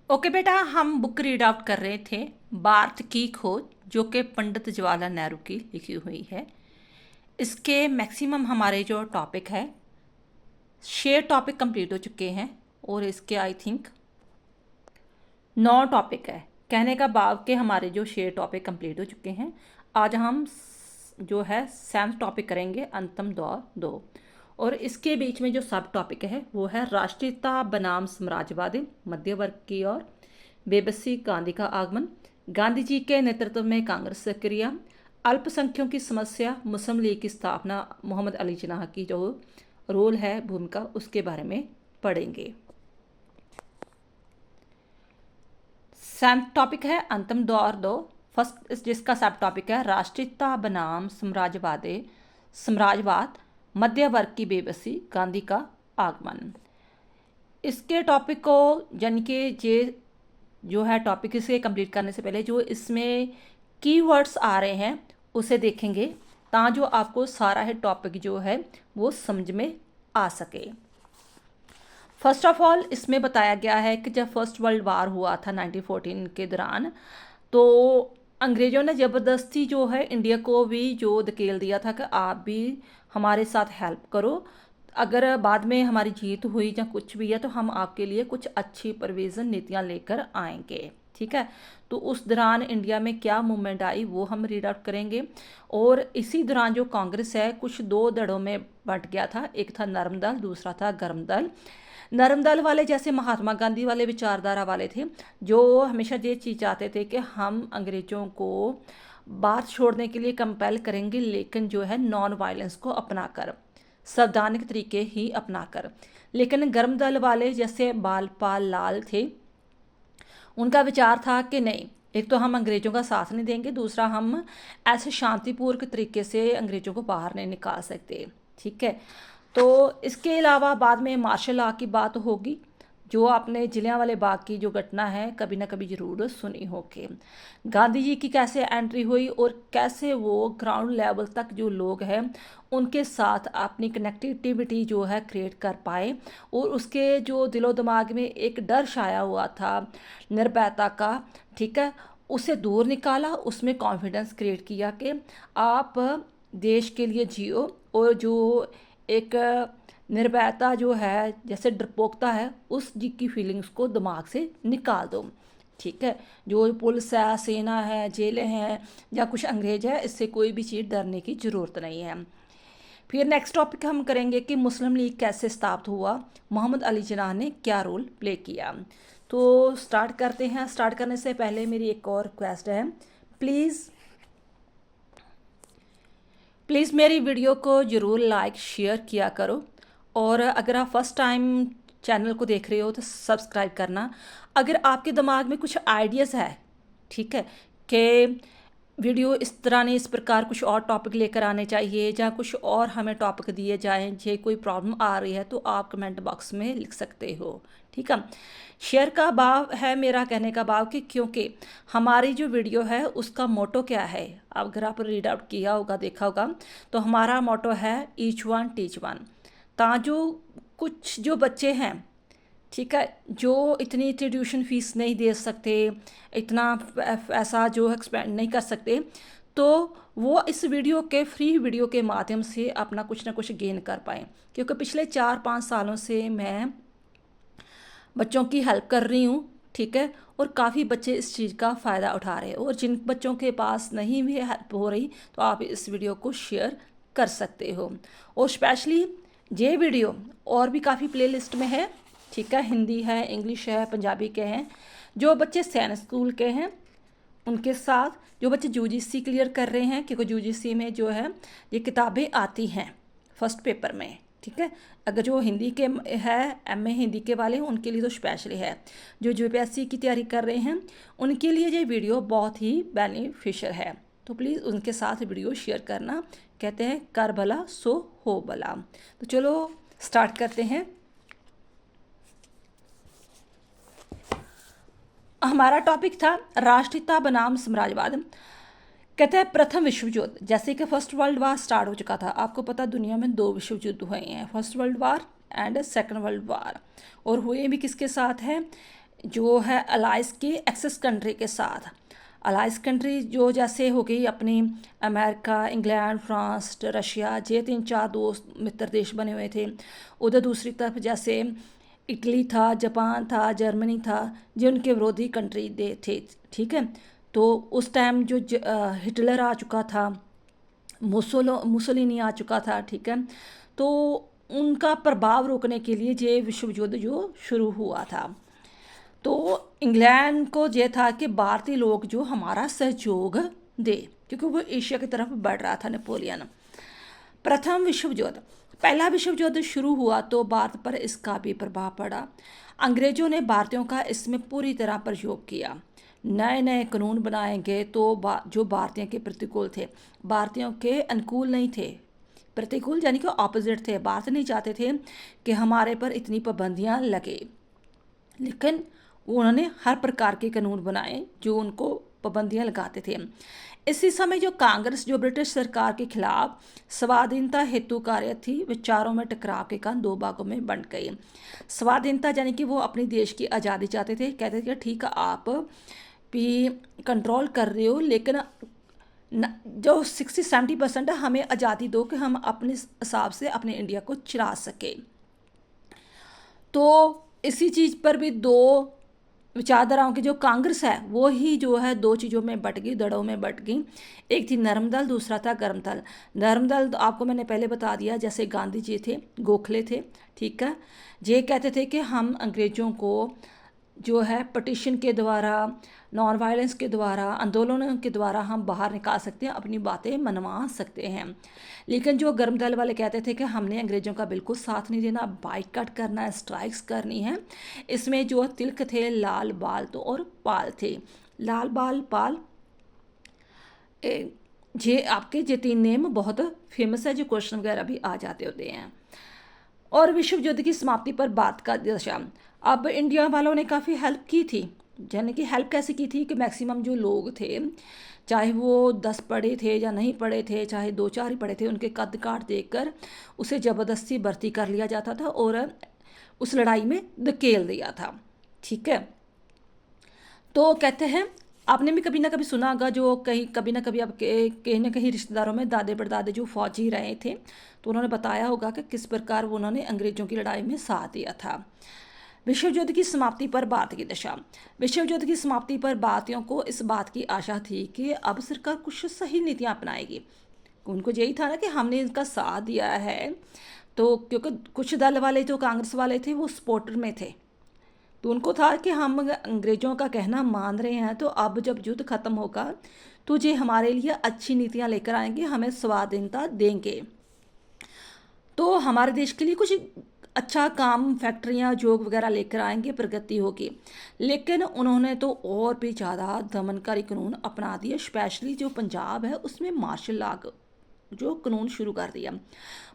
Okay बेटा, हम book read out कर रहे थे भारत की खोज, जो कि पंडित जवाहरलाल नेहरू की लिखी हुई है। इसके मैक्सिमम हमारे जो टॉपिक है, शेयर टॉपिक कंप्लीट हो चुके हैं और इसके आई थिंक 9 टॉपिक है। कहने का भाव के हमारे जो शेयर टॉपिक कंप्लीट हो चुके हैं। आज हम जो है 7th टॉपिक करेंगे, अंतिम दौर 2। और इसके बीच में जो सब टॉपिक है वो है राष्ट्रीयता बनाम साम्राज्यवादी, मध्य वर्ग की ओर, बेबसी, गांधी का आगमन, गांधी जी के नेतृत्व में कांग्रेस सक्रिय, अल्पसंख्यकों की समस्या, मुस्लिम लीग की स्थापना, मोहम्मद अली जिन्नाह की जो रोल है, भूमिका, उसके बारे में पढ़ेंगे। 7th टॉपिक है अंतिम दौर 2, फर्स्ट, जिसका सब टॉपिक है राष्ट्रीयता बनाम साम्राज्यवाद, मध्य वर्ग की बेबसी, गांधी का आगमन। इसके टॉपिक को यानी कि ये जो है टॉपिक इसे कंप्लीट करने से पहले जो इसमें कीवर्ड्स आ रहे हैं उसे देखेंगे, ताकि जो आपको सारा है टॉपिक जो है वो समझ में आ सके। फर्स्ट ऑफ ऑल इसमें बताया गया है कि जब फर्स्ट वर्ल्ड वार हुआ था 1914 के दौरान, तो अंग्रेज़ों ने ज़बरदस्ती जो है इंडिया को भी जो धकेल दिया था कि आप भी हमारे साथ हेल्प करो, अगर बाद में हमारी जीत हुई या कुछ भी है तो हम आपके लिए कुछ अच्छी प्रोविज़न नीतियाँ लेकर आएंगे। ठीक है, तो उस दौरान इंडिया में क्या मूवमेंट आई वो हम रीड आउट करेंगे। और इसी दौरान जो कांग्रेस है कुछ 2 दलों में बंट गया था, एक था नरम दल, दूसरा था गर्म दल। नरम दल वाले जैसे महात्मा गांधी वाले विचारधारा वाले थे, जो हमेशा ये चीज़ चाहते थे कि हम अंग्रेज़ों को बात छोड़ने के लिए कंपेल करेंगे, लेकिन जो है नॉन वायलेंस को अपनाकर, संवैधानिक तरीके ही अपनाकर। लेकिन गर्म दल वाले जैसे बालपाल लाल थे, उनका विचार था कि नहीं, एक तो हम अंग्रेज़ों का साथ नहीं देंगे, दूसरा हम ऐसे शांतिपूर्वक तरीके से अंग्रेज़ों को बाहर नहीं निकाल सकते। ठीक है, तो इसके अलावा बाद में मार्शल लॉ की बात होगी, जो आपने जलियांवाले बाग की जो घटना है कभी ना कभी ज़रूर सुनी होगी। गांधी जी की कैसे एंट्री हुई और कैसे वो ग्राउंड लेवल तक जो लोग हैं उनके साथ अपनी कनेक्टिविटी जो है क्रिएट कर पाए, और उसके जो दिलो दिमाग में एक डर छाया हुआ था निर्भयता का, ठीक है, उसे दूर निकाला, उसमें कॉन्फिडेंस क्रिएट किया कि आप देश के लिए जियो, और जो एक निर्भयता जो है, जैसे डरपोकता है, उस जी की फीलिंग्स को दिमाग से निकाल दो। ठीक है, जो पुलिस है, सेना है, जेलें हैं या कुछ अंग्रेज है, इससे कोई भी चीज़ डरने की ज़रूरत नहीं है। फिर नेक्स्ट टॉपिक हम करेंगे कि मुस्लिम लीग कैसे स्थापित हुआ, मोहम्मद अली जिन्नाह ने क्या रोल प्ले किया। तो स्टार्ट करते हैं। स्टार्ट करने से पहले मेरी एक और रिक्वेस्ट है, प्लीज़ मेरी वीडियो को ज़रूर लाइक शेयर किया करो, और अगर आप फर्स्ट टाइम चैनल को देख रहे हो तो सब्सक्राइब करना। अगर आपके दिमाग में कुछ आइडियाज़ है, ठीक है, कि वीडियो इस तरह नहीं, इस प्रकार कुछ और टॉपिक लेकर आने चाहिए, या कुछ और हमें टॉपिक दिए जाएं, जे कोई प्रॉब्लम आ रही है, तो आप कमेंट बॉक्स में लिख सकते हो। ठीक है, शेयर का भाव है मेरा कहने का भाव कि क्योंकि हमारी जो वीडियो है उसका मोटो क्या है, अगर आप रीड आउट किया होगा, देखा होगा, तो हमारा मोटो है ईच वन टीच वन। जो कुछ जो बच्चे हैं, ठीक है, जो इतनी ट्यूशन फीस नहीं दे सकते, इतना ऐसा जो एक्सपेंड नहीं कर सकते, तो वो इस वीडियो के फ्री वीडियो के माध्यम से अपना कुछ ना कुछ गेन कर पाएँ। क्योंकि पिछले 4-5 सालों से मैं बच्चों की हेल्प कर रही हूँ, ठीक है, और काफ़ी बच्चे इस चीज़ का फ़ायदा उठा रहे हैं। और जिन बच्चों के पास नहीं भी हेल्प हो रही, तो आप इस वीडियो को शेयर कर सकते हो। और स्पेशली ये वीडियो और भी काफ़ी प्लेलिस्ट में है, ठीक है, हिंदी है, इंग्लिश है, पंजाबी के हैं। जो बच्चे सैनिक स्कूल के हैं उनके साथ, जो बच्चे यूजीसी क्लियर कर रहे हैं, क्योंकि यूजीसी में जो है ये किताबें आती हैं फर्स्ट पेपर में, ठीक है। अगर जो हिंदी के है, एमए हिंदी के वाले हैं, उनके लिए तो स्पेशली है। जो यूपीएससी की तैयारी कर रहे हैं उनके लिए ये वीडियो बहुत ही बेनिफिशियल है, तो प्लीज़ उनके साथ वीडियो शेयर करना। कहते हैं कर भला सो हो भला। तो चलो स्टार्ट करते हैं। हमारा टॉपिक था राष्ट्रीयता बनाम साम्राज्यवाद। कहते हैं प्रथम विश्व युद्ध, जैसे कि फर्स्ट वर्ल्ड वार स्टार्ट हो चुका था, आपको पता दुनिया में 2 विश्व युद्ध हुए हैं, first world war and second world war. और हुए भी किसके साथ हैं, जो है अलाइस की एक्सेस कंट्री के साथ। अलाइस कंट्री जो जैसे हो गई अपनी अमेरिका, इंग्लैंड, फ्रांस, रशिया, ये 3-4 दोस्त मित्र देश बने हुए थे। उधर दूसरी तरफ जैसे इटली था, जापान था, जर्मनी था, जो उनके विरोधी कंट्री दे थे। ठीक है, तो उस टाइम जो हिटलर आ चुका था, मुसोलिनी आ चुका था। ठीक है, तो उनका प्रभाव रोकने के लिए ये विश्व युद्ध जो शुरू हुआ था। तो इंग्लैंड को ये था कि भारतीय लोग जो हमारा सहयोग दे, क्योंकि वो एशिया की तरफ बढ़ रहा था नेपोलियन। प्रथम विश्व युद्ध, पहला विश्व युद्ध शुरू हुआ तो भारत पर इसका भी प्रभाव पड़ा। अंग्रेजों ने भारतीयों का इसमें पूरी तरह प्रयोग किया। नए नए कानून बनाए गए तो जो भारतीयों के प्रतिकूल थे, भारतीयों के अनुकूल नहीं थे। प्रतिकूल यानी कि ऑपोजिट थे। भारत नहीं चाहते थे कि हमारे पर इतनी पाबंदियां लगे, लेकिन उन्होंने हर प्रकार के कानून बनाए जो उनको पाबंदियां लगाते थे। इसी समय जो कांग्रेस जो ब्रिटिश सरकार के खिलाफ स्वाधीनता हेतु कार्य थी, विचारों में टकराव के कारण दो भागों में बंट गई। स्वाधीनता यानी कि वो अपनी देश की आज़ादी चाहते थे, कहते थे कि ठीक है आप भी कंट्रोल कर रहे हो, लेकिन जो 60-70% है हमें आज़ादी दो कि हम अपने हिसाब से अपने इंडिया को चला सके। तो इसी चीज़ पर भी दो विचारधाराओं की जो कांग्रेस है वो ही जो है दो चीज़ों में बट गई, दड़ों में बट गई। एक थी नरम दल, दूसरा था गर्म दल। नरम दल तो आपको मैंने पहले बता दिया, जैसे गांधी जी थे, गोखले थे। ठीक है, ये कहते थे कि हम अंग्रेज़ों को जो है पटिशन के द्वारा, नॉन वायलेंस के द्वारा, आंदोलनों के द्वारा हम बाहर निकाल सकते हैं, अपनी बातें मनवा सकते हैं। लेकिन जो गर्म दल वाले कहते थे कि हमने अंग्रेज़ों का बिल्कुल साथ नहीं देना, बाइकआउट करना है, स्ट्राइक्स करनी है। इसमें जो तिलक थे, लाल बाल तो और पाल थे। लाल बाल पाल ये आपके ये 3 नेम बहुत फेमस है, जो क्वेश्चन वगैरह भी आ जाते होते हैं। और विश्व युद्ध की समाप्ति पर बात का दशा। अब इंडिया वालों ने काफ़ी हेल्प की थी, यानी कि हेल्प कैसे की थी कि मैक्सिमम जो लोग थे, चाहे वो 10 पढ़े थे या नहीं पढ़े थे, चाहे 2-4 ही पढ़े थे, उनके कद काठ देखकर उसे ज़बरदस्ती भर्ती कर लिया जाता था और उस लड़ाई में धकेल दिया था। ठीक है, तो कहते हैं आपने भी कभी ना कभी सुना होगा, जो कहीं कभी ना कभी आपके कहीं ना कहीं रिश्तेदारों में दादे परदादे जो फौजी रहे थे, तो उन्होंने बताया होगा कि किस प्रकार वो उन्होंने अंग्रेज़ों की लड़ाई में साथ दिया था। विश्व युद्ध की समाप्ति पर भारत की दशा। विश्व युद्ध की समाप्ति पर भारतीयों को इस बात की आशा थी कि अब सरकार कुछ सही नीतियां अपनाएगी। उनको यही था ना कि हमने इनका साथ दिया है, तो क्योंकि कुछ दल वाले जो कांग्रेस वाले थे वो सपोर्टर में थे, तो उनको था कि हम अंग्रेज़ों का कहना मान रहे हैं, तो अब जब युद्ध खत्म होगा तो ये हमारे लिए अच्छी नीतियां लेकर आएंगे, हमें स्वाधीनता देंगे, तो हमारे देश के लिए कुछ अच्छा काम, फैक्ट्रियां, उद्योग वगैरह लेकर आएंगे, प्रगति होगी। लेकिन उन्होंने तो और भी ज़्यादा दमनकारी कानून अपना दिए। स्पेशली जो पंजाब है उसमें मार्शल लॉ जो कानून शुरू कर दिया।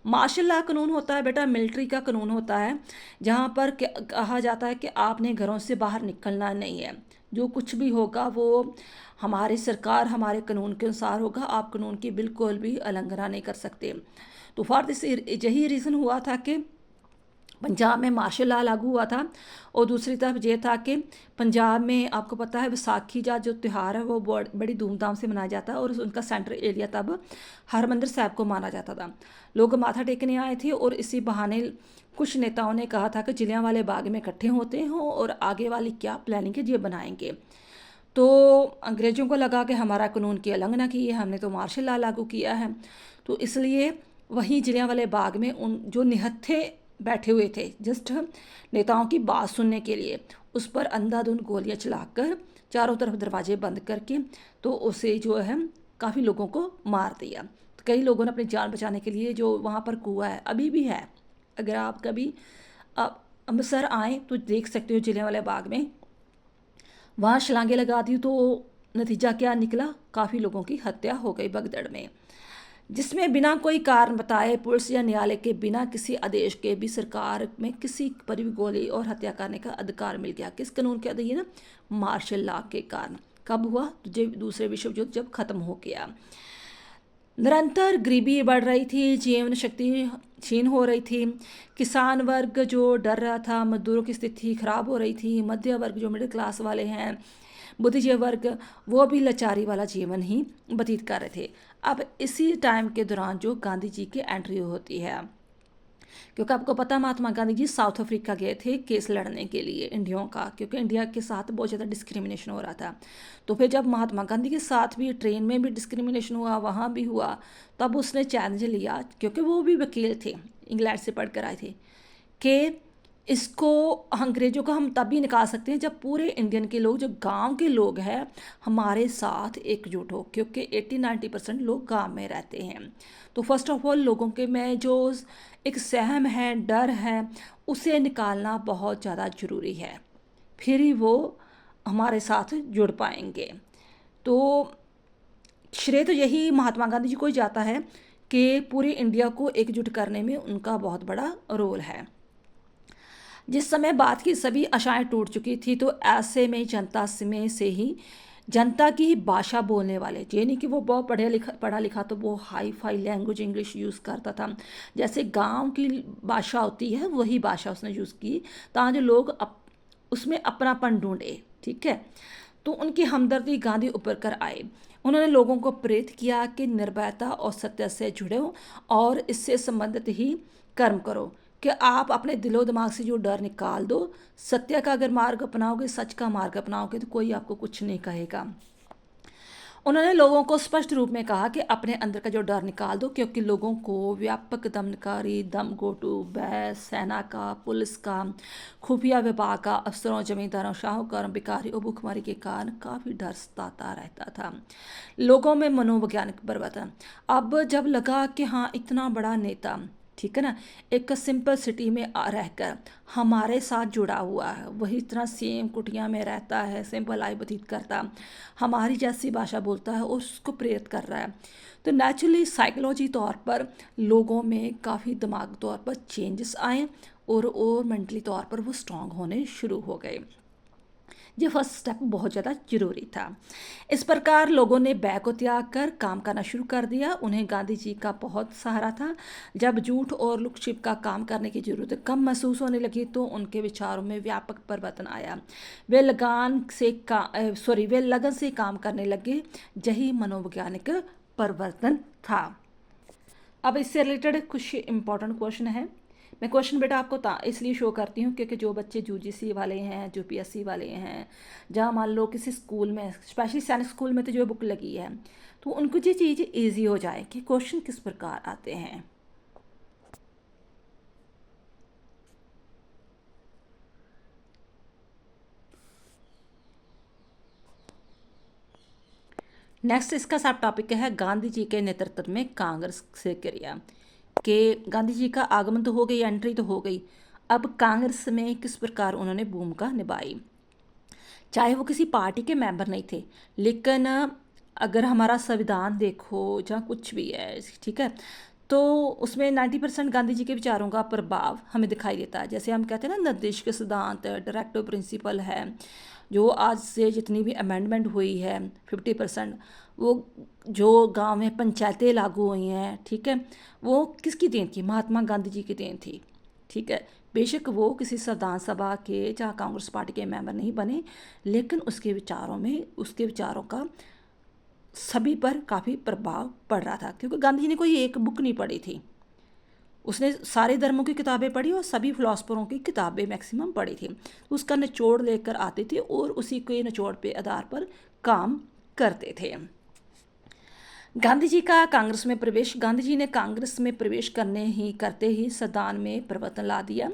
मार्शल लॉ कानून होता है बेटा, मिलिट्री का कानून होता है, जहाँ पर कहा जाता है कि आपने घरों से बाहर निकलना नहीं है, जो कुछ भी होगा वो हमारी सरकार, हमारे कानून के अनुसार होगा, आप कानून की बिल्कुल भी उल्लंघना नहीं कर सकते। तो फॉर दिस यही रीज़न हुआ था कि पंजाब में मार्शल लॉ लागू हुआ था। और दूसरी तरफ ये था कि पंजाब में आपको पता है बैसाखी का जो त्यौहार है वो बड़ी धूमधाम से मनाया जाता है, और उनका सेंट्रल एरिया तब हरमंदिर साहब को माना जाता था। लोग माथा टेकने आए थे, और इसी बहाने कुछ नेताओं ने कहा था कि जलियांवाले बाग में इकट्ठे होते हों और आगे वाली क्या प्लानिंग है ये बनाएंगे। तो अंग्रेज़ों को लगा कि हमारा कानून की उल्लंघना की है, हमने तो मार्शल लॉ लागू किया है, तो इसलिए वहीं जलियांवाले बाग में उन जो निहत्थे बैठे हुए थे जस्ट नेताओं की बात सुनने के लिए, उस पर अंधाधुंध गोलियां चलाकर चारों तरफ दरवाजे बंद करके तो उसे जो है काफ़ी लोगों को मार दिया। तो कई लोगों ने अपनी जान बचाने के लिए, जो वहाँ पर कुआं है अभी भी है, अगर आप कभी अमृतसर आएँ तो देख सकते हो जलियांवाला बाग में, वहाँ छलांगे लगा दी, तो नतीजा क्या निकला, काफ़ी लोगों की हत्या हो गई भगदड़ में, जिसमें बिना कोई कारण बताए, पुलिस या न्यायालय के बिना किसी आदेश के भी सरकार में किसी पर भी गोली और हत्या करने का अधिकार मिल गया। किस कानून के अधीन ना, मार्शल लॉ के कारण। कब हुआ, तो दूसरे विश्व युद्ध जब खत्म हो गया। निरंतर गरीबी बढ़ रही थी, जीवन शक्ति छीन हो रही थी, किसान वर्ग जो डर रहा था, मजदूरों की स्थिति खराब हो रही थी, मध्य वर्ग जो मिडिल क्लास वाले हैं, बुद्धिजीवी वर्ग, वो भी लाचारी वाला जीवन ही व्यतीत कर रहे थे। अब इसी टाइम के दौरान जो गांधी जी की एंट्री होती है, क्योंकि आपको पता महात्मा गांधी जी साउथ अफ्रीका गए थे केस लड़ने के लिए इंडियों का, क्योंकि इंडिया के साथ बहुत ज़्यादा डिस्क्रिमिनेशन हो रहा था। तो फिर जब महात्मा गांधी के साथ भी ट्रेन में भी डिस्क्रिमिनेशन हुआ, वहाँ भी हुआ, तब उसने चैलेंज लिया, क्योंकि वो भी वकील थे, इंग्लैंड से पढ़ कर आए थे, कि इसको अंग्रेज़ों को हम तभी निकाल सकते हैं जब पूरे इंडियन के लोग, जो गांव के लोग हैं, हमारे साथ एकजुट हो, क्योंकि 80-90% लोग गांव में रहते हैं। तो फर्स्ट ऑफ ऑल लोगों के में जो एक सहम है, डर है, उसे निकालना बहुत ज़्यादा ज़रूरी है, फिर ही वो हमारे साथ जुड़ पाएंगे। तो श्रेय तो यही महात्मा गांधी जी को ही जाता है कि पूरी इंडिया को एकजुट करने में उनका बहुत बड़ा रोल है। जिस समय बात की सभी आशाएं टूट चुकी थी, तो ऐसे में जनता में से ही, जनता की ही भाषा बोलने वाले, ये नहीं कि वो बहुत पढ़ा लिखा तो वो hi fi language English use करता था, जैसे गांव की भाषा होती है वही भाषा उसने यूज़ की, ताकि लोग उसमें अपनापन ढूंढे। ठीक है, तो उनकी हमदर्दी गांधी ऊपर कर आए। उन्होंने लोगों को प्रेरित किया कि निर्भयता और सत्य से जुड़े हो और इससे संबंधित ही कर्म करो, कि आप अपने दिलो दिमाग से जो डर निकाल दो, सत्य का अगर मार्ग अपनाओगे, सच का मार्ग अपनाओगे, तो कोई आपको कुछ नहीं कहेगा। उन्होंने लोगों को स्पष्ट रूप में कहा कि अपने अंदर का जो डर निकाल दो, क्योंकि लोगों को व्यापक दमनकारी, दमघोटू, बहस, सेना का, पुलिस का, खुफिया विभाग का, अफसरों, जमींदारों, शाहूकारों, भिखारी और भूखमरी के कारण काफ़ी डर सताता रहता था। लोगों में मनोवैज्ञानिक परिवर्तन, अब जब लगा कि हाँ इतना बड़ा नेता, ठीक है ना, एक सिंपल सिटी में रहकर हमारे साथ जुड़ा हुआ है, वही इतना सेम कुटिया में रहता है, सिंपल लाइफ व्यतीत करता, हमारी जैसी भाषा बोलता है और उसको प्रेरित कर रहा है, तो नेचुरली साइकोलॉजी तौर पर लोगों में काफ़ी दिमाग तौर पर चेंजेस आए और मेंटली तौर पर वो स्ट्रांग होने शुरू हो गए। ये फर्स्ट स्टेप बहुत ज़्यादा ज़रूरी था। इस प्रकार लोगों ने बैग को त्याग कर काम करना शुरू कर दिया। उन्हें गांधी जी का बहुत सहारा था। जब झूठ और लुक छिप का काम करने की ज़रूरत कम महसूस होने लगी, तो उनके विचारों में व्यापक परिवर्तन आया। वे लगन से काम करने लगे। यही मनोवैज्ञानिक परिवर्तन था। अब इससे रिलेटेड कुछ इंपॉर्टेंट क्वेश्चन है। मैं क्वेश्चन बेटा आपको इसलिए शो करती हूँ क्योंकि जो बच्चे यूजीसी वाले हैं, जो पीएससी वाले हैं, जहाँ मान लो किसी स्कूल में, स्पेशली सैनिक स्कूल में तो जो बुक लगी है, तो उनको ये चीज़ ईजी हो जाए कि क्वेश्चन किस प्रकार आते हैं। नेक्स्ट इसका सब टॉपिक है गांधी जी के नेतृत्व में कांग्रेस से क्रिया, कि गांधी जी का आगमन तो हो गई, एंट्री तो हो गई, अब कांग्रेस में किस प्रकार उन्होंने भूमिका निभाई। चाहे वो किसी पार्टी के मेंबर नहीं थे, लेकिन अगर हमारा संविधान देखो, जहाँ कुछ भी है, ठीक है, तो उसमें 90% गांधी जी के विचारों का प्रभाव हमें दिखाई देता है। जैसे हम कहते हैं ना, निर्देश के सिद्धांत, डायरेक्टिव प्रिंसिपल है, जो आज से जितनी भी अमेंडमेंट हुई है 50%, वो जो गांव में पंचायतें लागू हुई हैं, ठीक है, वो किसकी देन थी? महात्मा गांधी जी की देन थी। ठीक है, बेशक वो किसी संविधान सभा के, जहाँ कांग्रेस पार्टी के मेंबर नहीं बने, लेकिन उसके विचारों में, उसके विचारों का सभी पर काफ़ी प्रभाव पड़ रहा था, क्योंकि गांधी जी ने कोई एक बुक नहीं पढ़ी थी, उसने सारे धर्मों की किताबें पढ़ी और सभी फिलोसफरों की किताबें मैक्सिमम पढ़ी थी, तो उसका निचोड़ लेकर आते थे और उसी के निचोड़ पे आधार पर काम करते थे। गांधी जी का कांग्रेस में प्रवेश, गांधी जी ने कांग्रेस में प्रवेश करते ही संविधान में परिवर्तन ला दिया।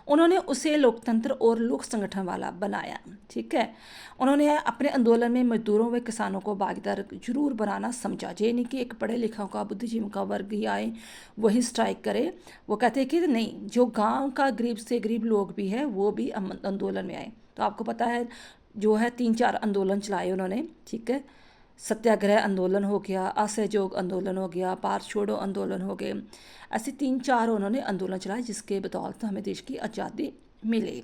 उन्होंने उसे लोकतंत्र और लोक संगठन वाला बनाया। ठीक है, उन्होंने अपने आंदोलन में मजदूरों व किसानों को भागीदार जरूर बनाना समझा। ये नहीं कि एक पढ़े लिखों का, बुद्धिजीवियों का वर्ग ही आए वही स्ट्राइक करे। वो कहते हैं कि नहीं, जो गाँव का गरीब से गरीब लोग भी है वो भी आंदोलन में आए। तो आपको पता है जो है 3-4 आंदोलन चलाए उन्होंने। ठीक है, सत्याग्रह आंदोलन हो गया, असहयोग आंदोलन हो गया, भारत छोड़ो आंदोलन हो गए, ऐसे 3-4 उन्होंने आंदोलन चलाए जिसके बदौलत हमें देश की आज़ादी मिली।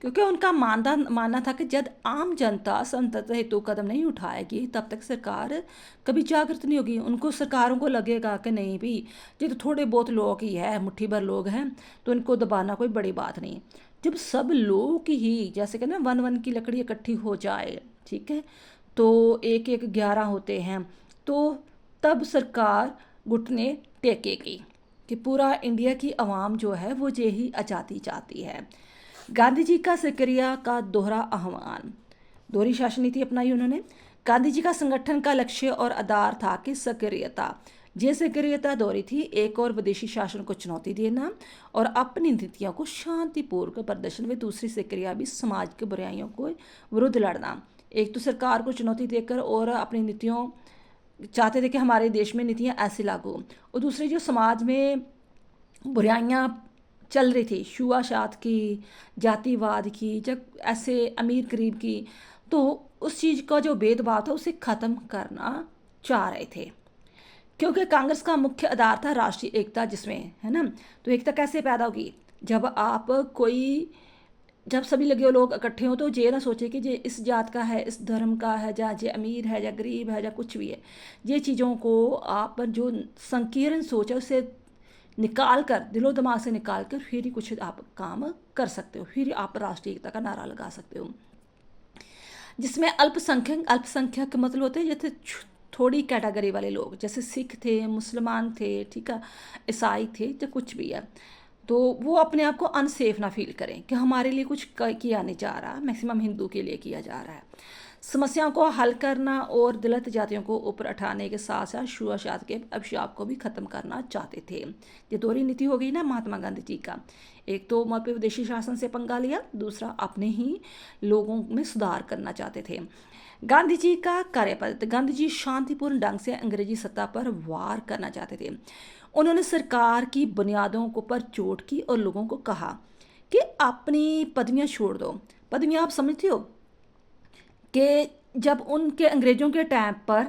क्योंकि उनका मानना था कि जब आम जनता संतत हेतु कदम नहीं उठाएगी तब तक सरकार कभी जागृत नहीं होगी। उनको सरकारों को लगेगा कि नहीं भी, ये तो थोड़े बहुत लोग ही है, मुट्ठी भर लोग हैं, तो इनको दबाना कोई बड़ी बात नहीं। जब सब लोग ही जैसे कि ना वन वन की लकड़ी इकट्ठी हो जाए, ठीक है, तो एक एक 11 होते हैं, तो तब सरकार घुटने टेकेगी कि पूरा इंडिया की आवाम जो है वो यही आज़ादी चाहती है। गांधी जी का सक्रिया का दोहरा आह्वान, दोहरी शासन नीति अपनाई उन्होंने। गांधी जी का संगठन का लक्ष्य और आधार था कि सक्रियता, ये सक्रियता दोहरी थी, एक और विदेशी शासन को चुनौती देना और अपनी नीतियों को शांतिपूर्वक प्रदर्शन व दूसरी सक्रिया भी समाज की बुराइयों को विरुद्ध लड़ना। एक तो सरकार को चुनौती देकर और अपनी नीतियों चाहते थे कि हमारे देश में नीतियाँ ऐसी लागू हों, और दूसरी जो समाज में बुराइयाँ चल रही थी, छुआछूत की, जातिवाद की, जब ऐसे अमीर गरीब की, तो उस चीज़ का जो भेदभाव था उसे ख़त्म करना चाह रहे थे। क्योंकि कांग्रेस का मुख्य आधार था राष्ट्रीय एकता, जिसमें है ना, तो एकता कैसे पैदा होगी जब आप कोई, जब सभी लगे लोग इकट्ठे हों, तो ये ना सोचे कि ये इस जात का है, इस धर्म का है, या ये अमीर है या गरीब है या कुछ भी है। ये चीज़ों को आप जो संकीर्ण सोच है उसे निकाल कर, दिलो दिमाग से निकाल कर, फिर ही कुछ आप काम कर सकते हो, फिर आप राष्ट्रीय एकता का नारा लगा सकते हो। जिसमें अल्पसंख्यक मतलब होते हैं जैसे थोड़ी कैटेगरी वाले लोग, जैसे सिख थे, मुसलमान थे, ठीक है, ईसाई थे, या कुछ भी है, तो वो अपने आप को अनसेफ ना फील करें कि हमारे लिए कुछ किया नहीं जा रहा, मैक्सिमम हिंदू के लिए किया जा रहा है। समस्याओं को हल करना और दलित जातियों को ऊपर उठाने के साथ साथ छुआछूत के अभिशाप को भी ख़त्म करना चाहते थे। ये दोहरी नीति हो गई ना महात्मा गांधी जी का, एक तो वहाँ पे विदेशी शासन से पंगा लिया, दूसरा अपने ही लोगों में सुधार करना चाहते थे। गांधी जी का कार्यपद्धति, गांधी जी शांतिपूर्ण ढंग से अंग्रेजी सत्ता पर वार करना चाहते थे। उन्होंने सरकार की बुनियादों को पर चोट की और लोगों को कहा कि अपनी पदवियां छोड़ दो। पदवियां आप समझते हो कि जब उनके अंग्रेज़ों के टाइम पर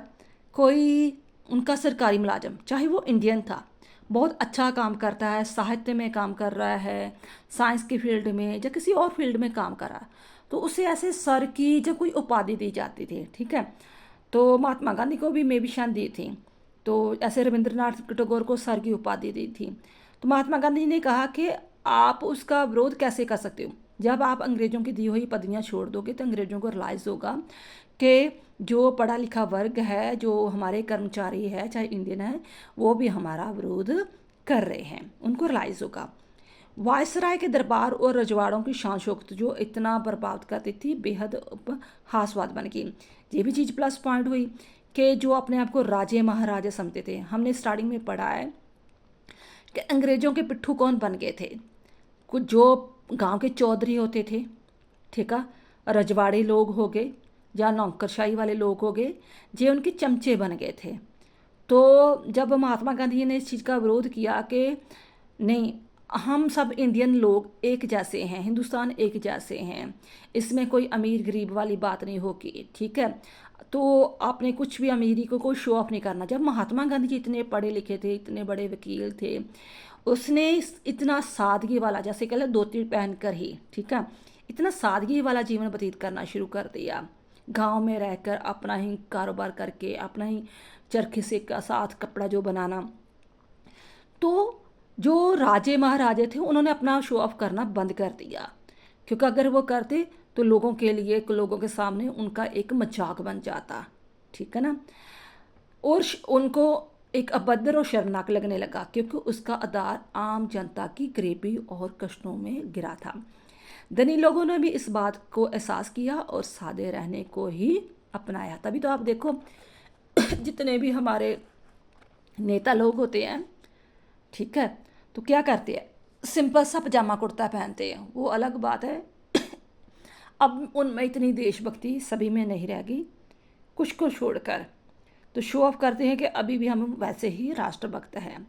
कोई उनका सरकारी मुलाजम, चाहे वो इंडियन था, बहुत अच्छा काम करता है, साहित्य में काम कर रहा है, साइंस की फील्ड में या किसी और फील्ड में काम कर रहा है, तो उसे ऐसे सर की जब कोई उपाधि दी जाती थी, ठीक है, तो महात्मा गांधी को भी मे भी शायद दी थी, तो ऐसे रविंद्रनाथ टैगोर को सर की उपाधि दी थी। तो महात्मा गांधी जी ने कहा कि आप उसका विरोध कैसे कर सकते हो, जब आप अंग्रेज़ों की दी हुई पदवियां छोड़ दोगे तो अंग्रेज़ों को रियलाइज़ होगा कि जो पढ़ा लिखा वर्ग है, जो हमारे कर्मचारी है, चाहे इंडियन है, वो भी हमारा विरोध कर रहे हैं, उनको रियलाइज़ होगा। वायसराय के दरबार और रजवाड़ों की शान शौकत जो इतना बर्बाद करती थी, बेहद उपहासवाद बन गई। ये भी चीज़ प्लस पॉइंट हुई कि जो अपने आप को राजे महाराजे समझते थे, हमने स्टार्टिंग में पढ़ा है कि अंग्रेज़ों के पिट्ठू कौन बन गए थे, कुछ जो गांव के चौधरी होते थे, ठीक है, रजवाड़े लोग हो गए या नौकरशाही वाले लोग हो गए, ये उनके चमचे बन गए थे। तो जब महात्मा गांधी ने इस चीज़ का विरोध किया कि नहीं, हम सब इंडियन लोग एक जैसे हैं, हिंदुस्तान एक जैसे हैं, इसमें कोई अमीर गरीब वाली बात नहीं होगी, ठीक है, तो आपने कुछ भी अमीरी को कोई शो ऑफ नहीं करना। जब महात्मा गांधी जी इतने पढ़े लिखे थे, इतने बड़े वकील थे, उसने इतना सादगी वाला, जैसे कह लो धोती पहन कर ही, ठीक है, इतना सादगी वाला जीवन व्यतीत करना शुरू कर दिया, गांव में रहकर अपना ही कारोबार करके, अपना ही चरखे से का साथ कपड़ा जो बनाना। तो जो राजे महाराजे थे उन्होंने अपना शो ऑफ करना बंद कर दिया, क्योंकि अगर वो करते तो लोगों के लिए, लोगों के सामने उनका एक मजाक बन जाता, ठीक है ना, और उनको एक अभद्र और शर्मनाक लगने लगा, क्योंकि उसका आधार आम जनता की गरीबी और कष्टों में गिरा था। धनी लोगों ने भी इस बात को एहसास किया और सादे रहने को ही अपनाया। तभी तो आप देखो जितने भी हमारे नेता लोग होते हैं, ठीक है, तो क्या करते हैं, सिंपल सा पजामा कुर्ता पहनते हैं, वो अलग बात है। अब उनमें इतनी देशभक्ति सभी में नहीं रह गई, कुछ को छोड़कर, तो शो ऑफ करते हैं कि अभी भी हम वैसे ही राष्ट्रभक्त हैं।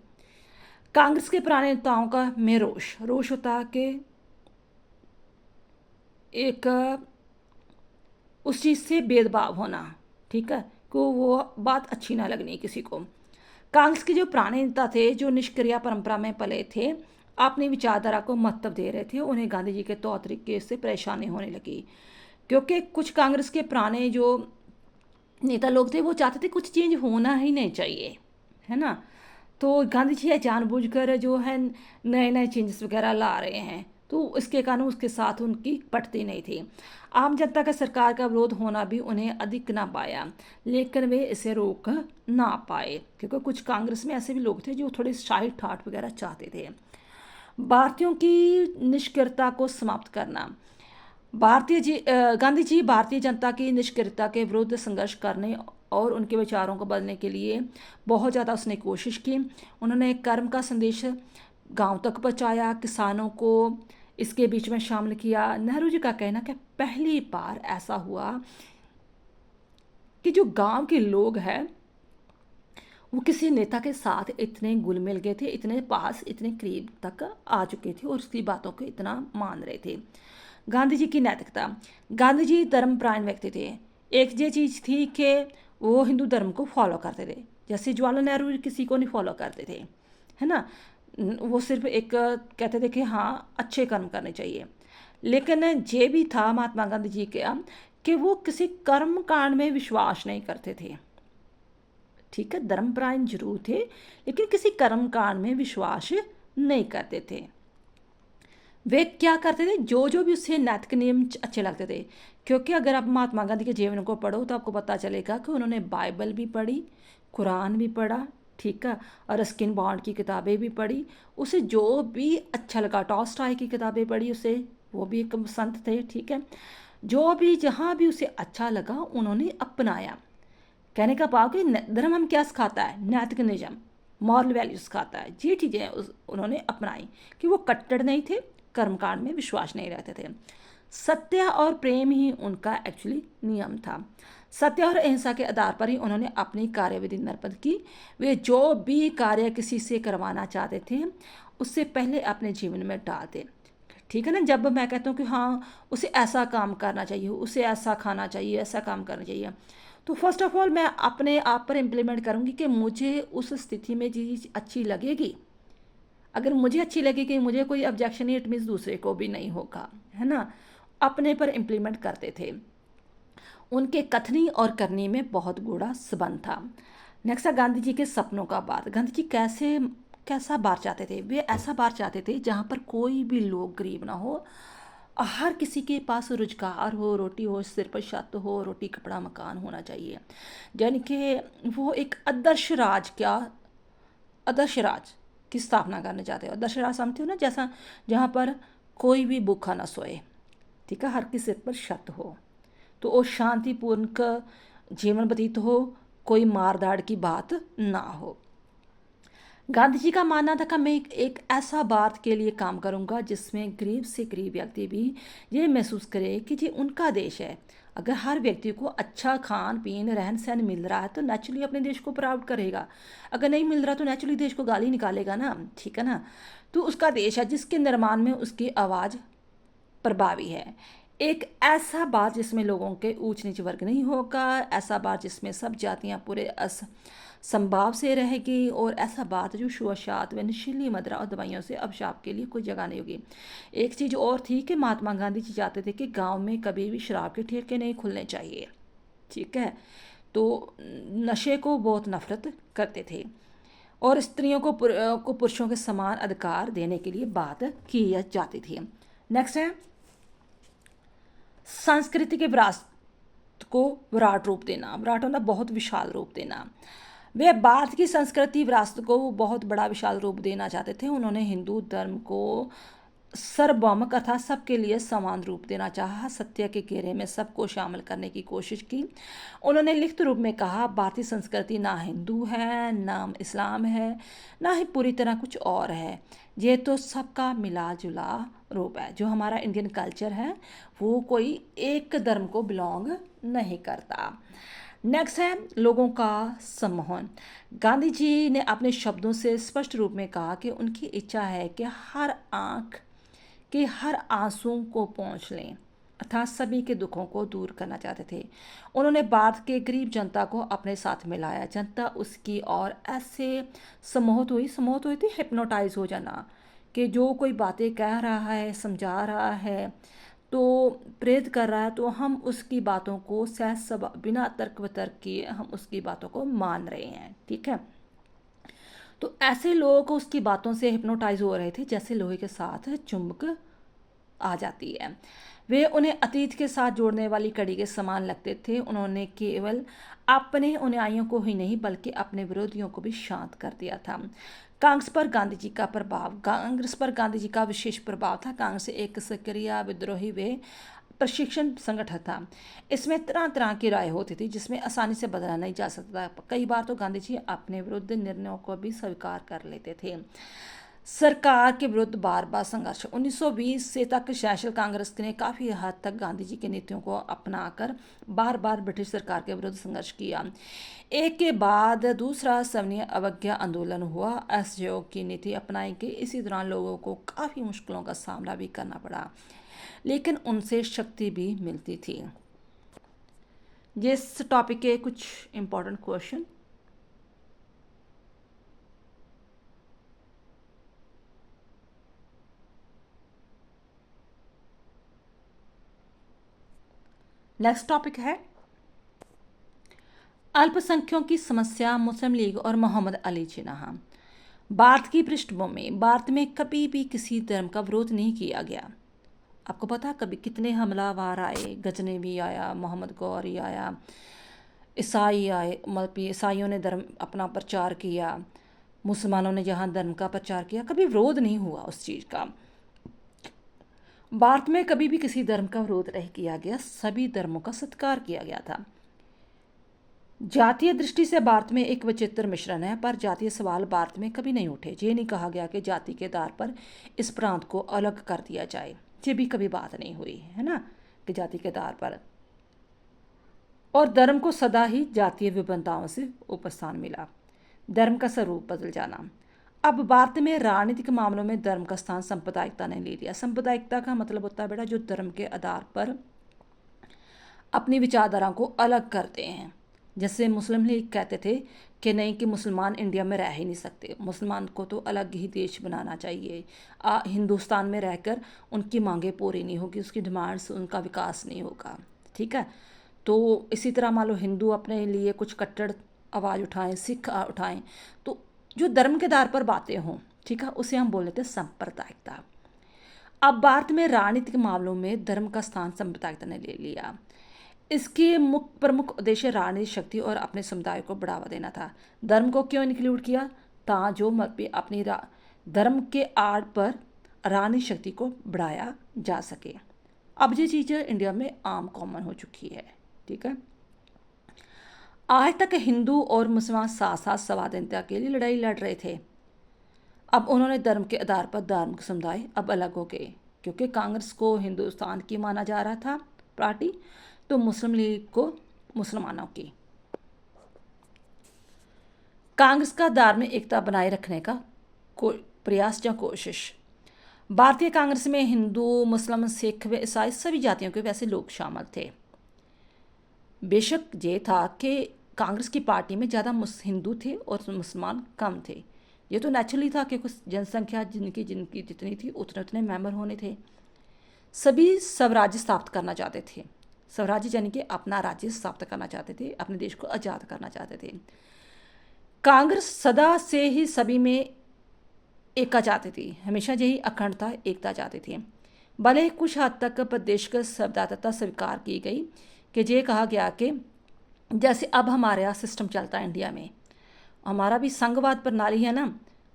कांग्रेस के पुराने नेताओं का में रोष होता कि एक उस चीज़ से भेदभाव होना, ठीक है, को वो बात अच्छी ना लगनी किसी को। कांग्रेस के जो पुराने नेता थे, जो निष्क्रिय परंपरा में पले थे, अपनी विचारधारा को महत्व दे रहे थे। उन्हें गांधी जी के तौर तरीके से परेशानी होने लगी, क्योंकि कुछ कांग्रेस के पुराने जो नेता लोग थे वो चाहते थे कुछ चेंज होना ही नहीं चाहिए, है ना। तो गांधी जी जानबूझकर जो है नए नए चेंजेस वगैरह ला रहे हैं, तो इसके कारण उसके साथ उनकी पटती नहीं थी। आम जनता का सरकार का विरोध होना भी उन्हें अधिक ना पाया, लेकिन वे इसे रोक ना पाए, क्योंकि कुछ कांग्रेस में ऐसे भी लोग थे जो थोड़े शाही ठाठ वगैरह चाहते थे। भारतीयों की निष्क्रियता को समाप्त करना। गांधी जी भारतीय जनता की निष्क्रियता के विरुद्ध संघर्ष करने और उनके विचारों को बदलने के लिए बहुत ज़्यादा उसने कोशिश की। उन्होंने कर्म का संदेश गांव तक पहुंचाया, किसानों को इसके बीच में शामिल किया। नेहरू जी का कहना कि पहली बार ऐसा हुआ कि जो गांव के लोग हैं वो किसी नेता के साथ इतने घुल मिल गए थे, इतने पास, इतने करीब तक आ चुके थे और उसकी बातों को इतना मान रहे थे। गांधी जी की नैतिकता। गांधी जी धर्मपरायण व्यक्ति थे। एक ये चीज़ थी कि वो हिंदू धर्म को फॉलो करते थे, जैसे जवाहरलाल नेहरू किसी को नहीं फॉलो करते थे, है ना। वो सिर्फ एक कहते थे कि हाँ अच्छे कर्म करने चाहिए। लेकिन ये भी था महात्मा गांधी जी का कि वो किसी कर्म कांड में विश्वास नहीं करते थे। ठीक है, धर्मपरायण जरूर थे, लेकिन किसी कर्म कांड में विश्वास नहीं करते थे। वे क्या करते थे, जो जो भी उससे नैतिक नियम अच्छे लगते थे। क्योंकि अगर आप महात्मा गांधी के जीवन को पढ़ो तो आपको पता चलेगा कि उन्होंने बाइबल भी पढ़ी, कुरान भी पढ़ा, ठीक है, और रस्किन बॉन्ड की किताबें भी पढ़ी। उसे जो भी अच्छा लगा, टॉल्स्टॉय की किताबें पढ़ी उसे, वो भी एक संत थे, ठीक है। जो भी जहाँ भी उसे अच्छा लगा उन्होंने अपनाया। कहने का भाव कि धर्म हम क्या सिखाता है, नैतिक नियम, मॉरल वैल्यू सिखाता है। ये चीज़ें उन्होंने अपनाई कि वो कट्टर नहीं थे, कर्मकांड में विश्वास नहीं रहते थे। सत्य और प्रेम ही उनका एक्चुअली नियम था। सत्य और अहिंसा के आधार पर ही उन्होंने अपनी कार्यविधि निर्मित की। वे जो भी कार्य किसी से करवाना चाहते थे उससे पहले अपने जीवन में डालते। ठीक है ना। जब मैं कहता हूँ कि हाँ उसे ऐसा काम करना चाहिए, उसे ऐसा खाना चाहिए, ऐसा काम करना चाहिए, तो फर्स्ट ऑफ ऑल मैं अपने आप पर इम्प्लीमेंट करूँगी कि मुझे उस स्थिति में चीज़ अच्छी लगेगी। अगर मुझे अच्छी लगेगी, मुझे कोई ऑब्जेक्शन नहीं, इट मीन्स दूसरे को भी नहीं होगा, है ना। अपने पर इम्प्लीमेंट करते थे। उनके कथनी और करनी में बहुत गूढ़ा संबंध था। नेक्स्ट है गांधी जी के सपनों का बात। गांधी जी कैसा भारत चाहते थे। वे ऐसा भारत चाहते थे जहाँ पर कोई भी लोग गरीब ना हो, हर किसी के पास रोजगार हो, रोटी हो, सिर पर छत हो, रोटी कपड़ा मकान होना चाहिए। यानी कि वो एक आदर्श राज की स्थापना करना चाहते हो। आदर्श राज समझते हो ना, जैसा जहाँ पर कोई भी भूखा ना सोए, ठीक है, हर किसी सिर पर छत हो, तो वो शांतिपूर्ण का जीवन व्यतीत हो, कोई मारदाड़ की बात ना हो। गांधी जी का मानना था कि मैं एक ऐसा भारत के लिए काम करूंगा जिसमें गरीब से गरीब व्यक्ति भी ये महसूस करे कि ये उनका देश है। अगर हर व्यक्ति को अच्छा खान पीन रहन सहन मिल रहा है तो नेचुरली अपने देश को प्राउड करेगा। अगर नहीं मिल रहा तो नेचुरली देश को गाली निकालेगा ना, ठीक है ना। तो उसका देश है जिसके निर्माण में उसकी आवाज़ प्रभावी है। एक ऐसा बात जिसमें लोगों के ऊंच नीच वर्ग नहीं होगा, ऐसा बात जिसमें सब जातियां पूरे संभाव से रहेगी, और ऐसा बात जो छुआछूत व नशीली मदरा और दवाइयों से अभिशाप के लिए कोई जगह नहीं होगी। एक चीज़ और थी कि महात्मा गांधी जी चाहते थे कि गांव में कभी भी शराब के ठेके नहीं खुलने चाहिए, ठीक है। तो नशे को बहुत नफरत करते थे और स्त्रियों को पुरुषों के समान अधिकार देने के लिए बात की जाती थी। नेक्स्ट है संस्कृति के विरासत को विराट रूप देना। विराट होना बहुत विशाल रूप देना। वे भारत की संस्कृति विरासत को बहुत बड़ा विशाल रूप देना चाहते थे। उन्होंने हिंदू धर्म को सार्वभौमिक अर्थात सबके लिए समान रूप देना चाहा। सत्य के घेरे में सबको शामिल करने की कोशिश की। उन्होंने लिखित रूप में कहा, भारतीय संस्कृति ना हिंदू है, ना इस्लाम है, ना ही पूरी तरह कुछ और है, ये तो सबका मिला जुला रूप है। जो हमारा इंडियन कल्चर है वो कोई एक धर्म को बिलोंग नहीं करता। नेक्स्ट है लोगों का सम्मोहन। गांधी जी ने अपने शब्दों से स्पष्ट रूप में कहा कि उनकी इच्छा है कि हर आँख के हर आंसू को पहुँच लें, अर्थात सभी के दुखों को दूर करना चाहते थे। उन्होंने भारत के गरीब जनता को अपने साथ मिलाया। जनता उसकी और ऐसे सम्मोहित हुई थी, हिप्नोटाइज हो जाना कि जो कोई बातें कह रहा है, समझा रहा है, तो प्रेरित कर रहा है, तो हम उसकी बातों को सहज सभा बिना तर्क वितर्क किए हम उसकी बातों को मान रहे हैं। ठीक है, तो ऐसे लोग उसकी बातों से हिप्नोटाइज हो रहे थे जैसे लोहे के साथ चुंबक आ जाती है। वे उन्हें अतीत के साथ जोड़ने वाली कड़ी के समान लगते थे। उन्होंने केवल अपने अनुयायियों को ही नहीं बल्कि अपने विरोधियों को भी शांत कर दिया था। कांग्रेस पर गांधी जी का विशेष प्रभाव था। कांग्रेस एक सक्रिय विद्रोही वे प्रशिक्षण संगठन था। इसमें तरह तरह की राय होती थी जिसमें आसानी से बदला नहीं जा सकता था। कई बार तो गांधी जी अपने विरुद्ध निर्णयों को भी स्वीकार कर लेते थे। सरकार के विरुद्ध बार बार संघर्ष 1920 से तक नेशनल कांग्रेस ने काफ़ी हद तक गांधी जी की नीतियों को अपनाकर बार बार ब्रिटिश सरकार के विरुद्ध संघर्ष किया। एक के बाद दूसरा सविनय अवज्ञा आंदोलन हुआ। असहयोग की नीति अपनाई गई। इसी दौरान लोगों को काफ़ी मुश्किलों का सामना भी करना पड़ा, लेकिन उनसे शक्ति भी मिलती थी। इस टॉपिक के कुछ इम्पोर्टेंट क्वेश्चन। नेक्स्ट टॉपिक है अल्पसंख्यकों की समस्या, मुस्लिम लीग और मोहम्मद अली जिन्ना। भारत की पृष्ठभूमि, भारत में कभी भी किसी धर्म का विरोध नहीं किया गया। आपको पता कभी कितने हमलावर आए, गजनवी आया, मोहम्मद गौरी आया, ईसाई आए, मतलब ईसाइयों ने धर्म अपना प्रचार किया, मुसलमानों ने जहाँ धर्म का प्रचार किया, कभी विरोध नहीं हुआ उस चीज़ का। भारत में कभी भी किसी धर्म का विरोध नहीं किया गया, सभी धर्मों का सत्कार किया गया था। जातीय दृष्टि से भारत में एक विचित्र मिश्रण है, पर जातीय सवाल भारत में कभी नहीं उठे। ये नहीं कहा गया कि जाति के आधार पर इस प्रांत को अलग कर दिया जाए, ये भी कभी बात नहीं हुई है ना, कि जाति के आधार पर। और धर्म को सदा ही जातीय विभिन्नताओं से उपस्थान मिला, धर्म का स्वरूप बदल जाना। अब भारत में राजनीतिक मामलों में धर्म का स्थान सांप्रदायिकता ने ले लिया। सांप्रदायिकता का मतलब होता है बेटा जो धर्म के आधार पर अपनी विचारधारा को अलग करते हैं। जैसे मुस्लिम लीग कहते थे कि नहीं, कि मुसलमान इंडिया में रह ही नहीं सकते, मुसलमान को तो अलग ही देश बनाना चाहिए, हिंदुस्तान में रहकर उनकी मांगें पूरी नहीं होगी, उसकी डिमांड्स, उनका विकास नहीं होगा। ठीक है, तो इसी तरह मान लो हिंदू अपने लिए कुछ कट्टर आवाज़ उठाएं, सिख उठाएं, तो जो धर्म के आधार पर बातें हों, ठीक है, उसे हम बोल लेते हैं सांप्रदायिकता। अब भारत में राजनीतिक मामलों में धर्म का स्थान सांप्रदायिकता ने ले लिया। इसके प्रमुख उद्देश्य राजनीतिक शक्ति और अपने समुदाय को बढ़ावा देना था। धर्म को क्यों इंक्लूड किया? था जो अपनी धर्म के आड़ पर राजनीतिक शक्ति को बढ़ाया जा सके। अब ये चीज़ें इंडिया में आम कॉमन हो चुकी है। ठीक है, आज तक हिंदू और मुसलमान साथ साथ स्वाधीनता के लिए लड़ाई लड़ रहे थे। अब उन्होंने धर्म के आधार पर धार्मिक समुदाय अब अलग हो गए, क्योंकि कांग्रेस को हिंदुस्तान की माना जा रहा था पार्टी, तो मुस्लिम लीग को मुसलमानों की। कांग्रेस का धार्मिक एकता बनाए रखने का प्रयास या कोशिश। भारतीय कांग्रेस में हिंदू, मुस्लिम, सिख व ईसाई सभी जातियों के वैसे लोग शामिल थे। बेशक ये था कि कांग्रेस की पार्टी में ज़्यादा हिंदू थे और मुसलमान कम थे। ये तो नेचुरली था कि कुछ जनसंख्या जिनकी जितनी थी उतने उतने मेंबर होने थे। सभी स्वराज्य स्थापित करना चाहते थे। स्वराज्य यानी कि अपना राज्य स्थापित करना चाहते थे, अपने देश को आज़ाद करना चाहते थे। कांग्रेस सदा से ही सभी में एकता चाहती थी, हमेशा यही अखंडता एकता चाहती थी। भले ही कुछ हद तक प्रदेशगत संप्रदायिकता स्वीकार की गई, कि ये कहा गया कि जैसे अब हमारा सिस्टम चलता है इंडिया में, हमारा भी संघवाद प्रणाली है ना,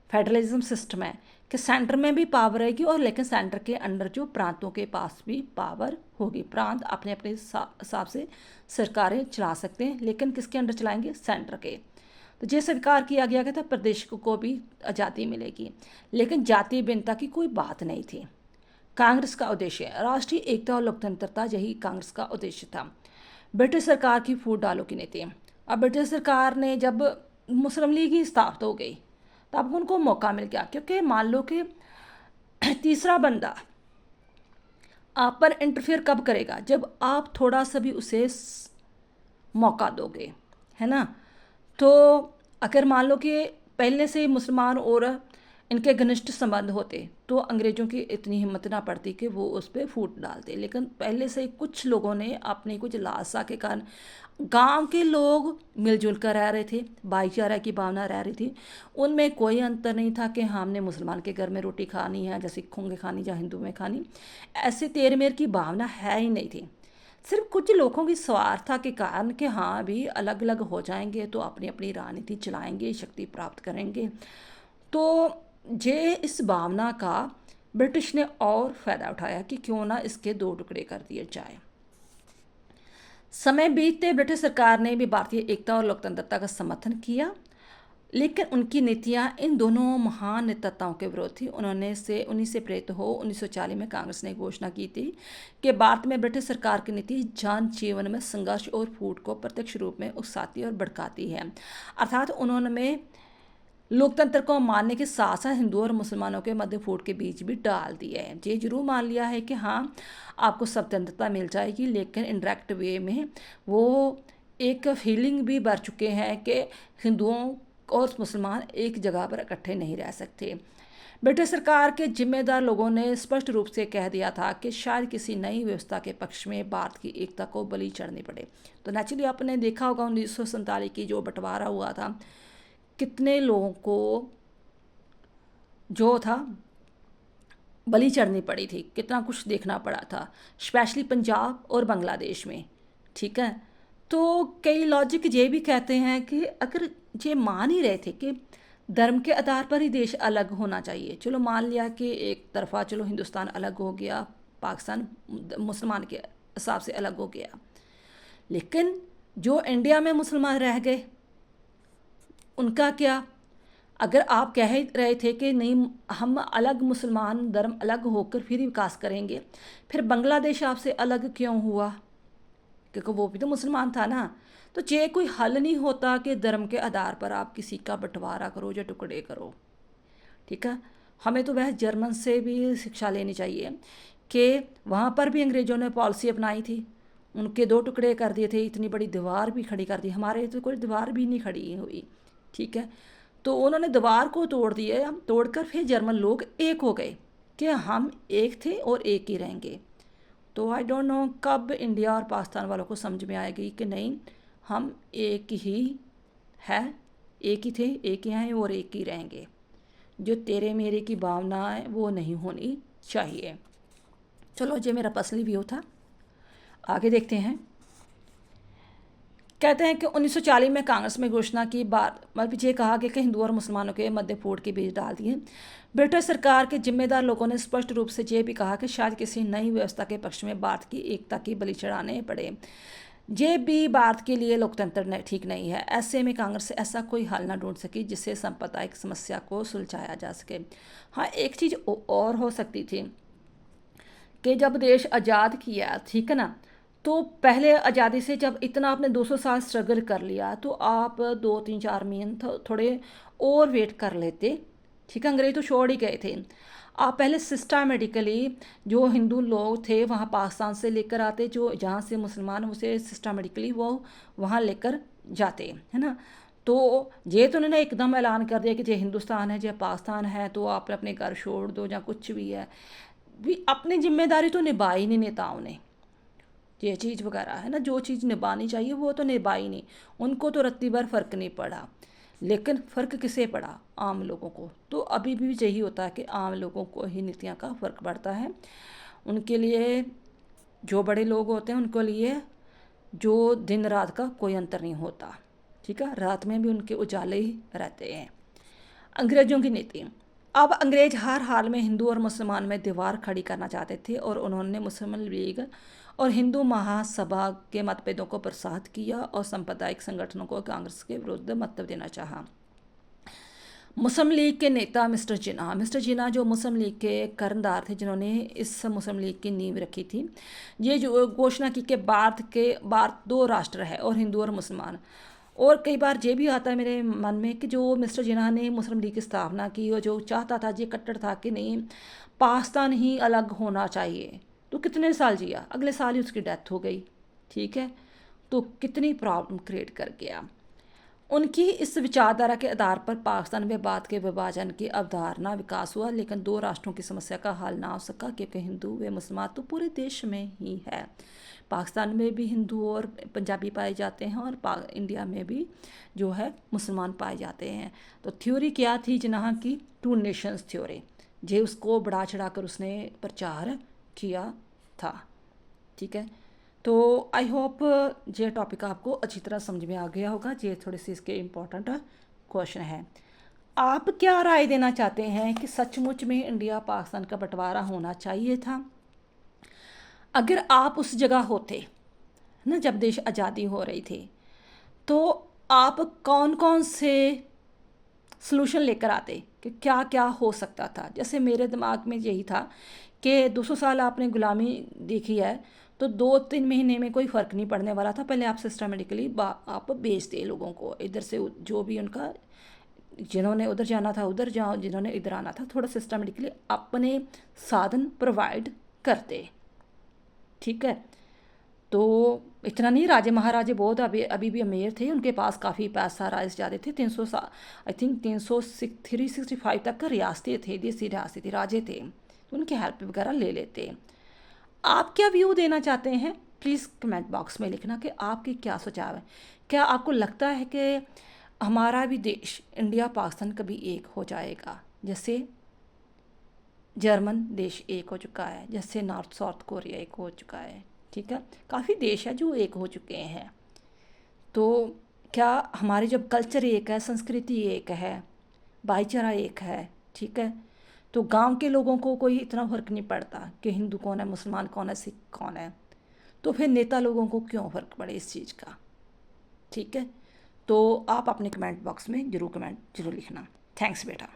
फेडरलिज्म सिस्टम है कि सेंटर में भी पावर रहेगी और लेकिन सेंटर के अंडर जो प्रांतों के पास भी पावर होगी। प्रांत अपने अपने हिसाब से सरकारें चला सकते हैं, लेकिन किसके अंडर चलाएंगे? सेंटर के। तो ये स्वीकार किया गया था प्रदेश को भी आज़ादी मिलेगी, लेकिन जातीय भिन्नता की कोई बात नहीं थी। कांग्रेस का उद्देश्य राष्ट्रीय एकता और लोकतंत्रता, यही कांग्रेस का उद्देश्य था। ब्रिटिश सरकार की फूट डालो की नीति। अब ब्रिटिश सरकार ने जब मुस्लिम लीग ही स्थापित हो गई तब उनको मौका मिल गया, क्योंकि मान लो कि तीसरा बंदा आप पर इंटरफेयर कब करेगा? जब आप थोड़ा सा भी उसे मौका दोगे, है ना। तो अगर मान लो कि पहले से मुसलमान और इनके घनिष्ठ संबंध होते तो अंग्रेज़ों की इतनी हिम्मत ना पड़ती कि वो उस पर फूट डालते। लेकिन पहले से कुछ लोगों ने अपनी कुछ लालसा के कारण, गांव के लोग मिलजुल कर रह रहे थे, भाईचारा की भावना रह रही थी, उनमें कोई अंतर नहीं था कि हमने मुसलमान के घर में रोटी खानी है या सिखों के खानी या हिंदू में खानी। ऐसे तेर मेर की भावना है ही नहीं थी। सिर्फ कुछ लोगों की स्वार्था के कारण कि हाँ भी अलग अलग हो जाएंगे तो अपनी अपनी राजनीति चलाएंगे, शक्ति प्राप्त करेंगे। तो ये इस भावना का ब्रिटिश ने और फ़ायदा उठाया कि क्यों ना इसके दो टुकड़े कर दिए जाए। समय बीतते ब्रिटिश सरकार ने भी भारतीय एकता और लोकतंत्रता का समर्थन किया, लेकिन उनकी नीतियां इन दोनों महान नेताओं के विरोध थी। उन्हीं से प्रेरित हो 1940 में कांग्रेस ने घोषणा की थी कि भारत में ब्रिटिश सरकार की नीति जन जीवन में संघर्ष और फूट को प्रत्यक्ष रूप में उकसाती और भड़काती है। अर्थात उन्होंने लोकतंत्र को मानने के साथ साथ हिंदुओं और मुसलमानों के मध्य फूट के बीच भी डाल दिया है। ये जरूर मान लिया है कि हाँ आपको स्वतंत्रता मिल जाएगी, लेकिन इनडायरेक्ट वे में वो एक फीलिंग भी भर चुके हैं कि हिंदुओं और मुसलमान एक जगह पर इकट्ठे नहीं रह सकते। ब्रिटिश सरकार के जिम्मेदार लोगों ने स्पष्ट रूप से कह दिया था कि शायद किसी नई व्यवस्था के पक्ष में भारत की एकता को बलि चढ़नी पड़े। तो नेचुरली आपने देखा होगा 1947 की जो बंटवारा हुआ था, कितने लोगों को जो था बलि चढ़नी पड़ी थी, कितना कुछ देखना पड़ा था, स्पेशली पंजाब और बांग्लादेश में। ठीक है, तो कई लॉजिक ये भी कहते हैं कि अगर ये मान ही रहे थे कि धर्म के आधार पर ही देश अलग होना चाहिए, चलो मान लिया कि एक तरफा चलो हिंदुस्तान अलग हो गया, पाकिस्तान मुसलमान के हिसाब से अलग हो गया, लेकिन जो इंडिया में मुसलमान रह गए उनका क्या? अगर आप कह रहे थे कि नहीं हम अलग मुसलमान धर्म अलग होकर फिर विकास करेंगे, फिर बांग्लादेश आपसे अलग क्यों हुआ? क्योंकि वो भी तो मुसलमान था ना। तो ये कोई हल नहीं होता कि धर्म के आधार पर आप किसी का बंटवारा करो या टुकड़े करो। ठीक है, हमें तो वह जर्मन से भी शिक्षा लेनी चाहिए कि वहाँ पर भी अंग्रेज़ों ने पॉलिसी अपनाई थी, उनके दो टुकड़े कर दिए थे, इतनी बड़ी दीवार भी खड़ी कर दी। हमारे तो कोई दीवार भी नहीं खड़ी हुई। ठीक है, तो उन्होंने दीवार को तोड़ दिया, तोड़कर फिर जर्मन लोग एक हो गए कि हम एक थे और एक ही रहेंगे। तो आई डोंट नो कब इंडिया और पाकिस्तान वालों को समझ में आएगी कि नहीं हम एक ही है, एक ही थे, एक ही हैं और एक ही रहेंगे। जो तेरे मेरे की भावना है वो नहीं होनी चाहिए। चलो ये मेरा पर्सनल व्यू था, आगे देखते हैं। कहते हैं कि 1940 में कांग्रेस में घोषणा की बात मतलब ये कहा कि हिंदुओं और मुसलमानों के मध्य फूट के बीच डाल दिए। ब्रिटिश सरकार के जिम्मेदार लोगों ने स्पष्ट रूप से ये भी कहा कि शायद किसी नई व्यवस्था के पक्ष में भारत की एकता की बलि चढ़ाने पड़े। ये भी भारत के लिए लोकतंत्र ठीक नहीं है। ऐसे में कांग्रेस ऐसा कोई हल ना ढूंढ सकी जिससे सांप्रदायिक समस्या को सुलझाया जा सके। हाँ, एक चीज़ और हो सकती थी कि जब देश आज़ाद किया, ठीक है ना, तो पहले आज़ादी से जब इतना आपने 200 साल स्ट्रगल कर लिया तो आप 2-3-4 महीने थोड़े और वेट कर लेते। ठीक है, अंग्रेज तो छोड़ ही गए थे। आप पहले सिस्टमेटिकली जो हिंदू लोग थे वहाँ पाकिस्तान से लेकर आते, जो जहाँ से मुसलमान उसे सिस्टमेटिकली वो वहाँ लेकर जाते, है ना। तो ये तो उन्होंने एकदम ऐलान कर दिया कि ये हिंदुस्तान है, ये पाकिस्तान है, तो आप अपने घर छोड़ दो या कुछ भी है। भी अपनी जिम्मेदारी तो निभाई नहीं नेताओं ने, ये चीज़ वगैरह है ना, जो चीज़ निभानी चाहिए वो तो निभाई नहीं। उनको तो रत्ती भर फ़र्क नहीं पड़ा, लेकिन फ़र्क किसे पड़ा? आम लोगों को। तो अभी भी यही होता है कि आम लोगों को ही नीतियाँ का फ़र्क पड़ता है। उनके लिए जो बड़े लोग होते हैं उनके लिए जो दिन रात का कोई अंतर नहीं होता। ठीक है, रात में भी उनके उजाले ही रहते हैं। अंग्रेज़ों की नीति। अब अंग्रेज हर हाल में हिंदू और मुसलमान में दीवार खड़ी करना चाहते थे और उन्होंने मुस्लिम लीग और हिंदू महासभा के मतभेदों को प्रोत्साहित किया और सांप्रदायिक संगठनों को कांग्रेस के विरुद्ध मतभेद देना चाहा। मुस्लिम लीग के नेता मिस्टर जिन्ना जो मुस्लिम लीग के कर्णधार थे, जिन्होंने इस मुस्लिम लीग की नींव रखी थी, ये जो घोषणा की कि भारत दो राष्ट्र है और हिंदू और मुसलमान। और कई बार ये भी आता है मेरे मन में कि जो मिस्टर जिन्ना ने मुस्लिम लीग की स्थापना की और जो चाहता था, ये कट्टर था कि नहीं पाकिस्तान ही अलग होना चाहिए, तो कितने साल जिया, अगले साल ही उसकी डेथ हो गई। ठीक है, तो कितनी प्रॉब्लम क्रिएट कर गया। उनकी इस विचारधारा के आधार पर पाकिस्तान में बाद के विभाजन की अवधारणा विकास हुआ, लेकिन दो राष्ट्रों की समस्या का हल ना हो सका क्योंकि हिंदू व मुसलमान तो पूरे देश में ही है। पाकिस्तान में भी हिंदू और पंजाबी पाए जाते हैं और इंडिया में भी जो है मुसलमान पाए जाते हैं। तो थ्योरी क्या थी जिन्हा की? टू नेशंस थ्योरी, जे उसको बढ़ा चढ़ा कर उसने प्रचार किया था। ठीक है, तो आई होप ये टॉपिक आपको अच्छी तरह समझ में आ गया होगा। ये थोड़ी सी इसके इम्पोर्टेंट क्वेश्चन है। आप क्या राय देना चाहते हैं कि सचमुच में इंडिया पाकिस्तान का बंटवारा होना चाहिए था? अगर आप उस जगह होते ना जब देश आज़ादी हो रही थी, तो आप कौन कौन से सलूशन लेकर आते कि क्या क्या हो सकता था? जैसे मेरे दिमाग में यही था कि 200 साल आपने गुलामी देखी है, तो 2-3 महीने में कोई फ़र्क नहीं पड़ने वाला था। पहले आप सिस्टमेटिकली आप बेचते लोगों को, इधर से जो भी उनका, जिन्होंने उधर जाना था उधर जाओ, जिन्होंने इधर आना था थोड़ा सिस्टमेटिकली अपने साधन प्रोवाइड करते। ठीक है, तो इतना नहीं, राजे महाराजे बहुत अभी अभी भी अमीर थे, उनके पास काफ़ी पैसा राइज जाते थे। 300 आई थिंक 365 तक का रियासतें थे, देसी रियासतें थी, राजे थे, तो उनकी हेल्प वगैरह ले लेते। आप क्या व्यू देना चाहते हैं? प्लीज़ कमेंट बॉक्स में लिखना कि आपके क्या सुझाव है। क्या आपको लगता है कि हमारा भी देश इंडिया पाकिस्तान कभी एक हो जाएगा, जैसे जर्मन देश एक हो चुका है, जैसे नॉर्थ साउथ कोरिया एक हो चुका है? ठीक है, काफ़ी देश है जो एक हो चुके हैं। तो क्या हमारे जब कल्चर एक है, संस्कृति एक है, भाईचारा एक है, ठीक है, तो गांव के लोगों को कोई इतना फ़र्क नहीं पड़ता कि हिंदू कौन है, मुसलमान कौन है, सिख कौन है, तो फिर नेता लोगों को क्यों फ़र्क पड़े इस चीज़ का? ठीक है, तो आप अपने कमेंट बॉक्स में ज़रूर कमेंट ज़रूर लिखना। थैंक्स बेटा।